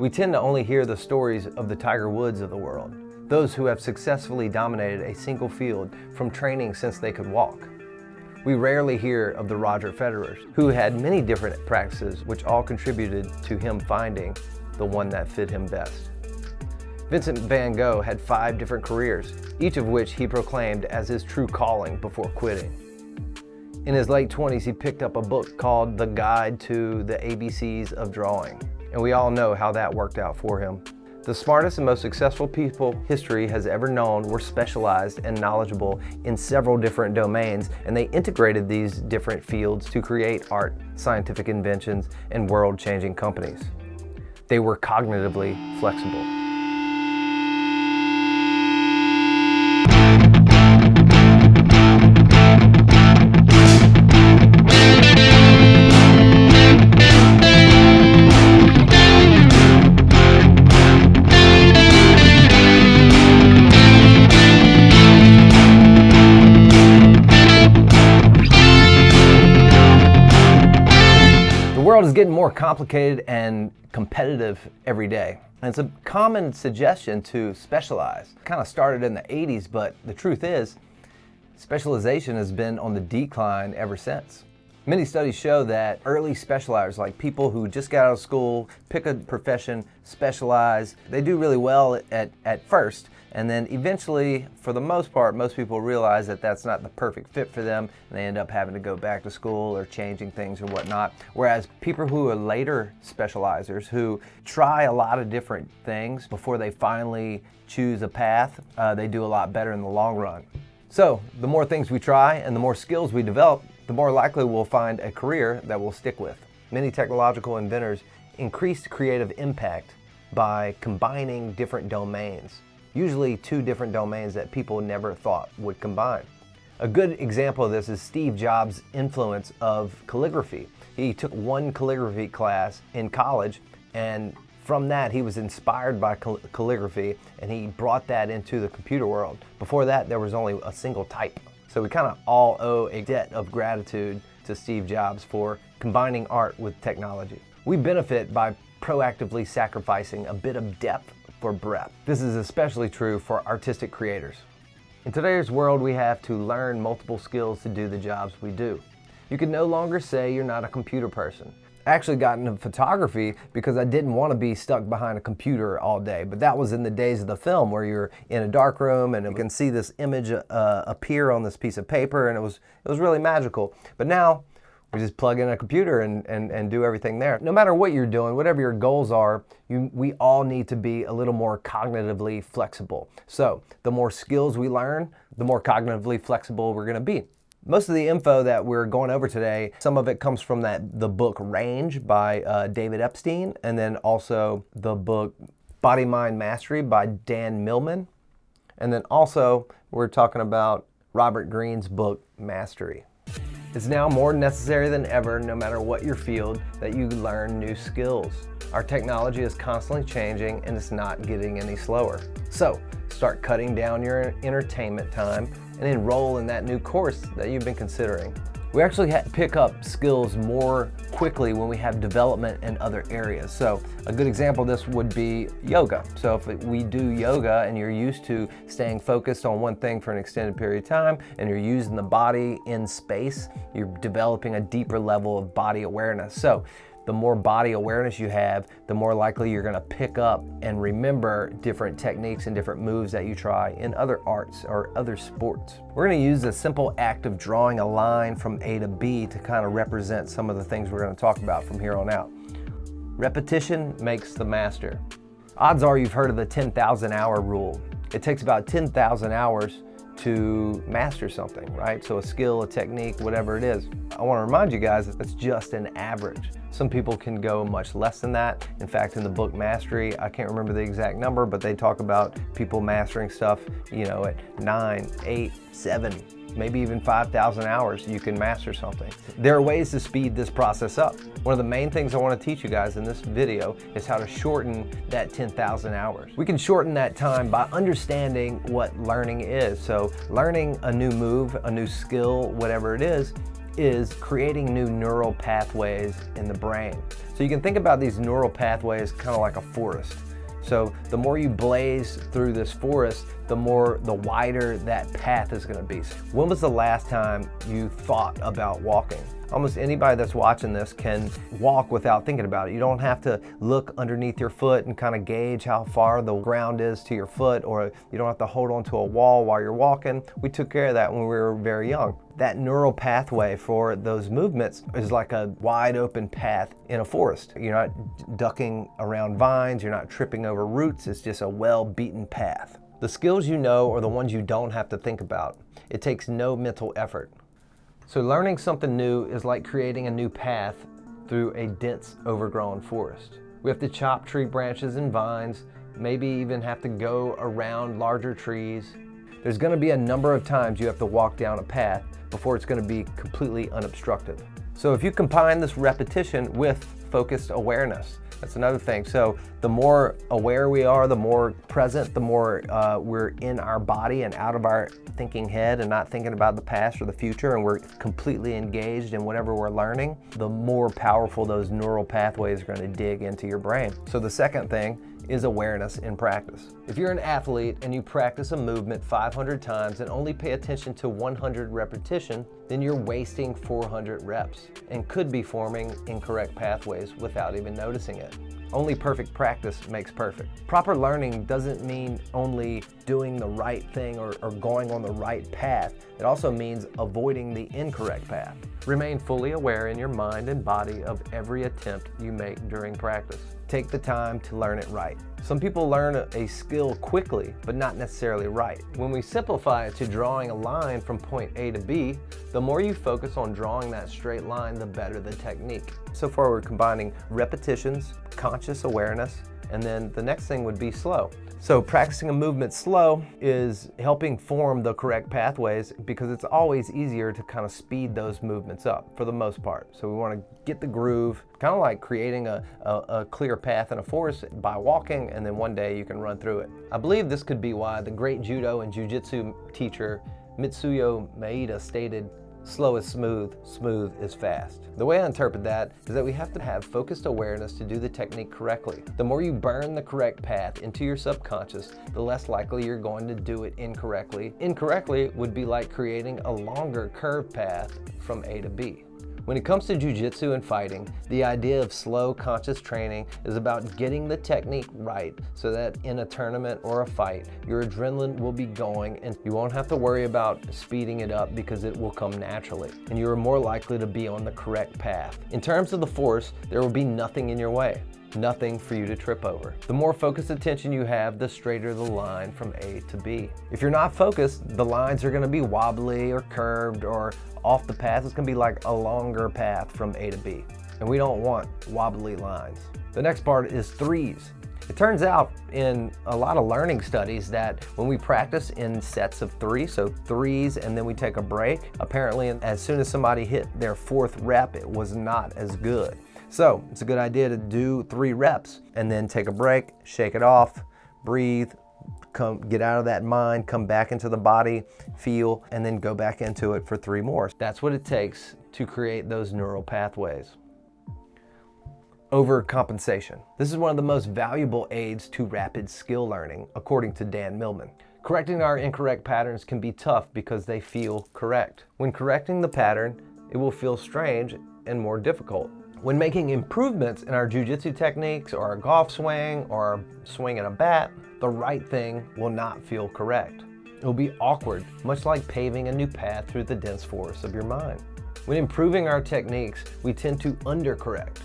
We tend to only hear the stories of the Tiger Woods of the world, those who have successfully dominated a single field from training since they could walk. We rarely hear of the Roger Federers, who had many different practices which all contributed to him finding the one that fit him best. Vincent van Gogh had 5 different careers, each of which he proclaimed as his true calling before quitting. In his late 20s, he picked up a book called The Guide to the ABCs of Drawing, and we all know how that worked out for him. The smartest and most successful people history has ever known were specialized and knowledgeable in several different domains, and they integrated these different fields to create art, scientific inventions, and world-changing companies. They were cognitively flexible. The world is getting more complicated and competitive every day. And it's a common suggestion to specialize. It kind of started in the 80s, but the truth is, specialization has been on the decline ever since. Many studies show that early specializers, like people who just got out of school, pick a profession, specialize, they do really well at first. And then eventually, for the most part, most people realize that that's not the perfect fit for them, and they end up having to go back to school or changing things or whatnot. Whereas people who are later specializers, who try a lot of different things before they finally choose a path, they do a lot better in the long run. So the more things we try and the more skills we develop, the more likely we'll find a career that we'll stick with. Many technological inventors increased creative impact by combining different domains. Usually 2 different domains that people never thought would combine. A good example of this is Steve Jobs' influence of calligraphy. He took one calligraphy class in college, and from that he was inspired by calligraphy, and he brought that into the computer world. Before that, there was only a single type. So we kind of all owe a debt of gratitude to Steve Jobs for combining art with technology. We benefit by proactively sacrificing a bit of depth for breadth. This is especially true for artistic creators. In today's world, we have to learn multiple skills to do the jobs we do. You can no longer say you're not a computer person. I actually got into photography because I didn't want to be stuck behind a computer all day, but that was in the days of the film where you're in a dark room and you can see this image appear on this piece of paper, and it was really magical. But now, we just plug in a computer and do everything there. No matter what you're doing, whatever your goals are, we all need to be a little more cognitively flexible. So the more skills we learn, the more cognitively flexible we're gonna be. Most of the info that we're going over today, some of it comes from the book Range by David Epstein, and then also the book Body Mind Mastery by Dan Millman. And then also we're talking about Robert Greene's book Mastery. It's now more necessary than ever, no matter what your field, that you learn new skills. Our technology is constantly changing and it's not getting any slower. So start cutting down your entertainment time and enroll in that new course that you've been considering. We actually pick up skills more quickly when we have development in other areas. So a good example of this would be yoga. So if we do yoga and you're used to staying focused on one thing for an extended period of time and you're using the body in space, you're developing a deeper level of body awareness. So the more body awareness you have, the more likely you're gonna pick up and remember different techniques and different moves that you try in other arts or other sports. We're gonna use the simple act of drawing a line from A to B to kind of represent some of the things we're gonna talk about from here on out. Repetition makes the master. Odds are you've heard of the 10,000 hour rule. It takes about 10,000 hours to master something, right? So a skill, a technique, whatever it is. I want to remind you guys that that's just an average. Some people can go much less than that. In fact, in the book Mastery, I can't remember the exact number, but they talk about people mastering stuff, at 9, 8, 7, maybe even 5,000 hours, you can master something. There are ways to speed this process up. One of the main things I want to teach you guys in this video is how to shorten that 10,000 hours. We can shorten that time by understanding what learning is. So learning a new move, a new skill, whatever it is is creating new neural pathways in the brain. So you can think about these neural pathways kind of like a forest. So the more you blaze through this forest, the wider that path is going to be. When was the last time you thought about walking? Almost anybody that's watching this can walk without thinking about it. You don't have to look underneath your foot and kind of gauge how far the ground is to your foot, or you don't have to hold onto a wall while you're walking. We took care of that when we were very young. That neural pathway for those movements is like a wide open path in a forest. You're not ducking around vines, you're not tripping over roots, it's just a well-beaten path. The skills you know are the ones you don't have to think about. It takes no mental effort. So learning something new is like creating a new path through a dense, overgrown forest. We have to chop tree branches and vines, maybe even have to go around larger trees. There's going to be a number of times you have to walk down a path before it's going to be completely unobstructed. So if you combine this repetition with focused awareness, that's another thing. So the more aware we are, the more present, the more we're in our body and out of our thinking head and not thinking about the past or the future, and we're completely engaged in whatever we're learning, the more powerful those neural pathways are going to dig into your brain. So the second thing is awareness in practice. If you're an athlete and you practice a movement 500 times and only pay attention to 100 repetition, then you're wasting 400 reps and could be forming incorrect pathways without even noticing it. Only perfect practice makes perfect. Proper learning doesn't mean only doing the right thing or going on the right path. It also means avoiding the incorrect path. Remain fully aware in your mind and body of every attempt you make during practice. Take the time to learn it right. Some people learn a skill quickly, but not necessarily right. When we simplify it to drawing a line from point A to B, the more you focus on drawing that straight line, the better the technique. So far we're combining repetitions, conscious awareness, and then the next thing would be slow. So practicing a movement slow is helping form the correct pathways, because it's always easier to kind of speed those movements up for the most part. So we want to get the groove, kind of like creating a clear path in a forest by walking, and then one day you can run through it. I believe this could be why the great judo and jiu-jitsu teacher Mitsuyo Maeda stated, "Slow is smooth, smooth is fast." The way I interpret that is that we have to have focused awareness to do the technique correctly. The more you burn the correct path into your subconscious, the less likely you're going to do it incorrectly. Incorrectly would be like creating a longer curved path from A to B. When it comes to jiu-jitsu and fighting, the idea of slow, conscious training is about getting the technique right so that in a tournament or a fight, your adrenaline will be going and you won't have to worry about speeding it up because it will come naturally, and you are more likely to be on the correct path. In terms of the force, there will be nothing in your way. Nothing for you to trip over. The more focused attention you have, the straighter the line from A to B. If you're not focused, the lines are going to be wobbly or curved or off the path. It's going to be like a longer path from A to B. And we don't want wobbly lines. The next part is threes. It turns out in a lot of learning studies that when we practice in sets of three, so threes and then we take a break, apparently as soon as somebody hit their fourth rep, it was not as good. So it's a good idea to do 3 reps and then take a break, shake it off, breathe, get out of that mind, come back into the body, feel, and then go back into it for 3 more. That's what it takes to create those neural pathways. Overcompensation. This is one of the most valuable aids to rapid skill learning, according to Dan Millman. Correcting our incorrect patterns can be tough because they feel correct. When correcting the pattern, it will feel strange and more difficult. When making improvements in our jiu-jitsu techniques or our golf swing or our swing at a bat, the right thing will not feel correct. It will be awkward, much like paving a new path through the dense forest of your mind. When improving our techniques, we tend to undercorrect.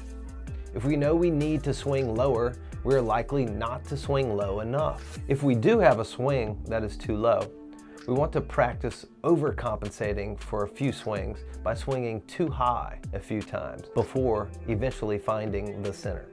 If we know we need to swing lower, we're likely not to swing low enough. If we do have a swing that is too low, we want to practice overcompensating for a few swings by swinging too high a few times before eventually finding the center.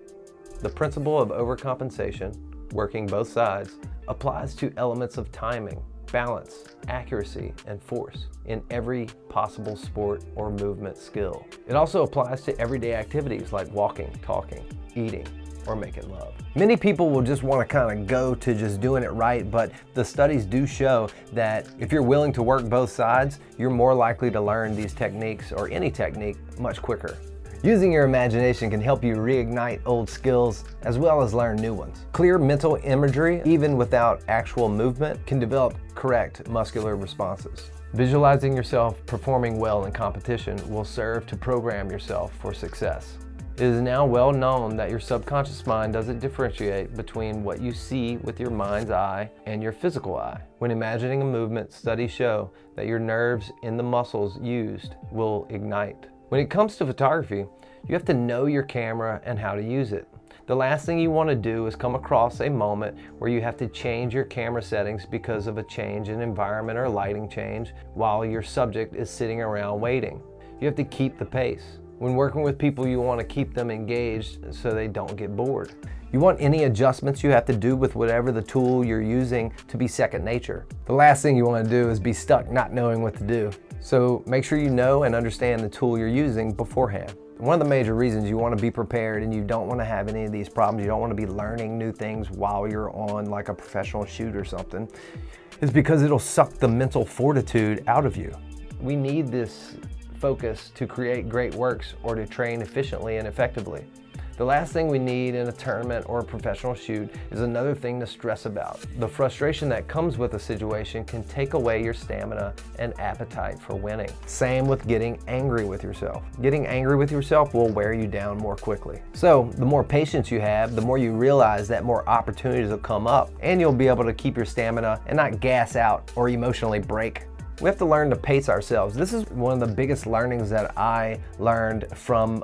The principle of overcompensation, working both sides, applies to elements of timing, balance, accuracy, and force in every possible sport or movement skill. It also applies to everyday activities like walking, talking, eating, or making love. Many people will just want to kind of go to just doing it right, but the studies do show that if you're willing to work both sides, you're more likely to learn these techniques or any technique much quicker. Using your imagination can help you reignite old skills as well as learn new ones. Clear mental imagery, even without actual movement, can develop correct muscular responses. Visualizing yourself performing well in competition will serve to program yourself for success. It is now well known that your subconscious mind doesn't differentiate between what you see with your mind's eye and your physical eye. When imagining a movement, studies show that your nerves in the muscles used will ignite. When it comes to photography, you have to know your camera and how to use it. The last thing you want to do is come across a moment where you have to change your camera settings because of a change in environment or lighting change while your subject is sitting around waiting. You have to keep the pace. When working with people, you want to keep them engaged so they don't get bored. You want any adjustments you have to do with whatever the tool you're using to be second nature. The last thing you want to do is be stuck not knowing what to do. So make sure you know and understand the tool you're using beforehand. One of the major reasons you want to be prepared and you don't want to have any of these problems, you don't want to be learning new things while you're on like a professional shoot or something, is because it'll suck the mental fortitude out of you. We need this focus to create great works or to train efficiently and effectively. The last thing we need in a tournament or a professional shoot is another thing to stress about. The frustration that comes with a situation can take away your stamina and appetite for winning. Same with getting angry with yourself. Getting angry with yourself will wear you down more quickly. So the more patience you have, the more you realize that more opportunities will come up and you'll be able to keep your stamina and not gas out or emotionally break. We have to learn to pace ourselves. This is one of the biggest learnings that I learned from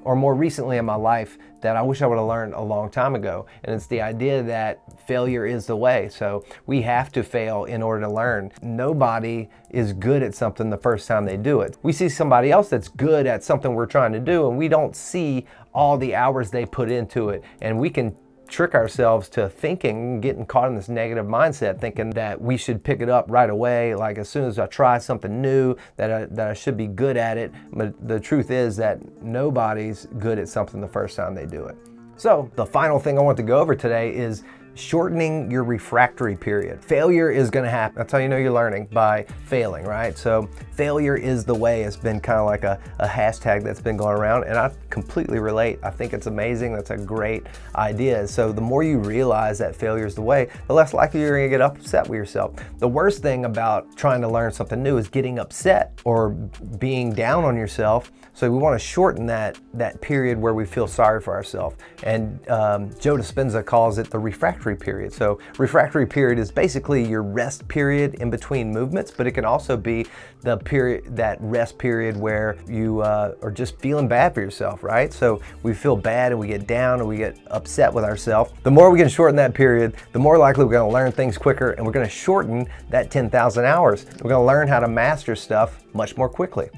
or more recently in my life that I wish I would have learned a long time ago. And it's the idea that failure is the way. So we have to fail in order to learn. Nobody is good at something the first time they do it. We see somebody else that's good at something we're trying to do and we don't see all the hours they put into it. And we can trick ourselves to thinking, getting caught in this negative mindset, thinking that we should pick it up right away, like as soon as I try something new, that I should be good at it. But the truth is that nobody's good at something the first time they do it. So the final thing I want to go over today is shortening your refractory period. Failure is going to happen. That's how you know you're learning, by failing, right? So failure is the way. It's been kind of like a hashtag that's been going around, and I completely relate. I think it's amazing. That's a great idea. So the more you realize that failure is the way, the less likely you're going to get upset with yourself. The worst thing about trying to learn something new is getting upset or being down on yourself. So we want to shorten that period where we feel sorry for ourselves. And Joe Dispenza calls it the refractory period. So refractory period is basically your rest period in between movements, but it can also be the period, that rest period where you are just feeling bad for yourself, right? So we feel bad and we get down and we get upset with ourselves. The more we can shorten that period, the more likely we're going to learn things quicker, and we're going to shorten that 10,000 hours. We're going to learn how to master stuff much more quickly.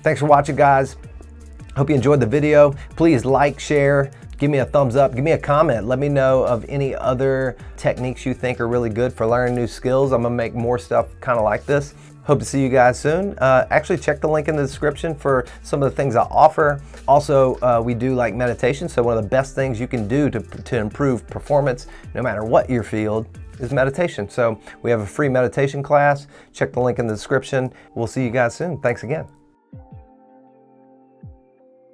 Thanks for watching, guys. Hope you enjoyed the video. Please like, share, give me a thumbs up, give me a comment. Let me know of any other techniques you think are really good for learning new skills. I'm gonna make more stuff kind of like this. Hope to see you guys soon. Actually, check the link in the description for some of the things I offer. Also, we do like meditation. So one of the best things you can do to improve performance, no matter what your field, is meditation. So we have a free meditation class. Check the link in the description. We'll see you guys soon. Thanks again.